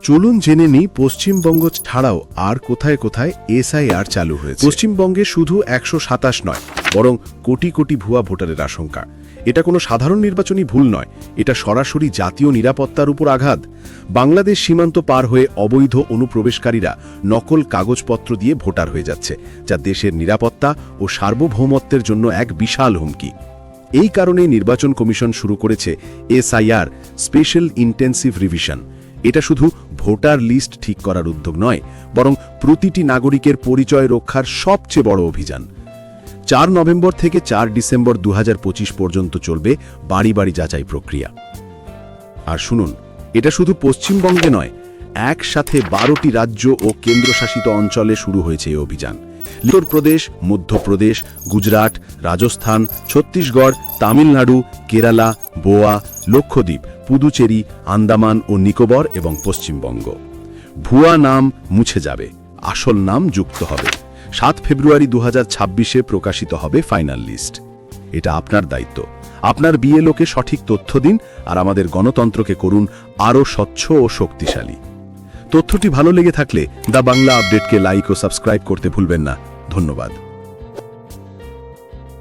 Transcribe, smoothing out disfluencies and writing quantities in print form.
চলুন জেনে নিই পশ্চিমবঙ্গ ছাড়াও আর কোথায় কোথায় এসআইআর চালু হয়েছে। পশ্চিমবঙ্গে শুধু 127 নয়, বরং কোটি কোটি ভুয়া ভোটারের আশঙ্কা। এটা কোনো সাধারণ নির্বাচনী ভুল নয়, এটা সরাসরি জাতীয় নিরাপত্তার উপর আঘাত। বাংলাদেশ সীমান্ত পার হয়ে অবৈধ অনুপ্রবেশকারীরা নকল কাগজপত্র দিয়ে ভোটার হয়ে যাচ্ছে, যা দেশের নিরাপত্তা ও সার্বভৌমত্বের জন্য এক বিশাল হুমকি। এই কারণে নির্বাচন কমিশন শুরু করেছে এসআইআর, স্পেশাল ইন্টেন্সিভ রিভিশন। এটা শুধু ভোটার লিস্ট ঠিক করার উদ্যোগ নয়, বরং প্রতিটি নাগরিকের পরিচয় রক্ষার সবচেয়ে বড় অভিযান। 4 নভেম্বর থেকে 4 ডিসেম্বর 2025 পর্যন্ত চলবে বাড়ি বাড়ি যাচাই প্রক্রিয়া। আর শুনুন, এটা শুধু পশ্চিমবঙ্গে নয়, একসাথে 12টি রাজ্য ও কেন্দ্রশাসিত অঞ্চলে শুরু হয়েছে এই অভিযান। উত্তরপ্রদেশ, মধ্যপ্রদেশ, গুজরাট, রাজস্থান, ছত্তিশগড়, তামিলনাড়ু, কেরালা, গোয়া, লক্ষদ্বীপ, পুদুচেরি, আন্দামান ও নিকোবর এবং পশ্চিমবঙ্গ। ভুয়া নাম মুছে যাবে, আসল নাম যুক্ত হবে। 7 ফেব্রুয়ারি 2026-এ প্রকাশিত হবে ফাইনাল লিস্ট। এটা আপনার দায়িত্ব। আপনার বিএলওকে সঠিক তথ্য দিন, আর আমাদের গণতন্ত্রকে করুন আরও স্বচ্ছ ও শক্তিশালী। তথ্যটি ভালো লেগে থাকলে দ্য বাংলা আপডেটকে লাইক ও সাবস্ক্রাইব করতে ভুলবেন না। ধন্যবাদ।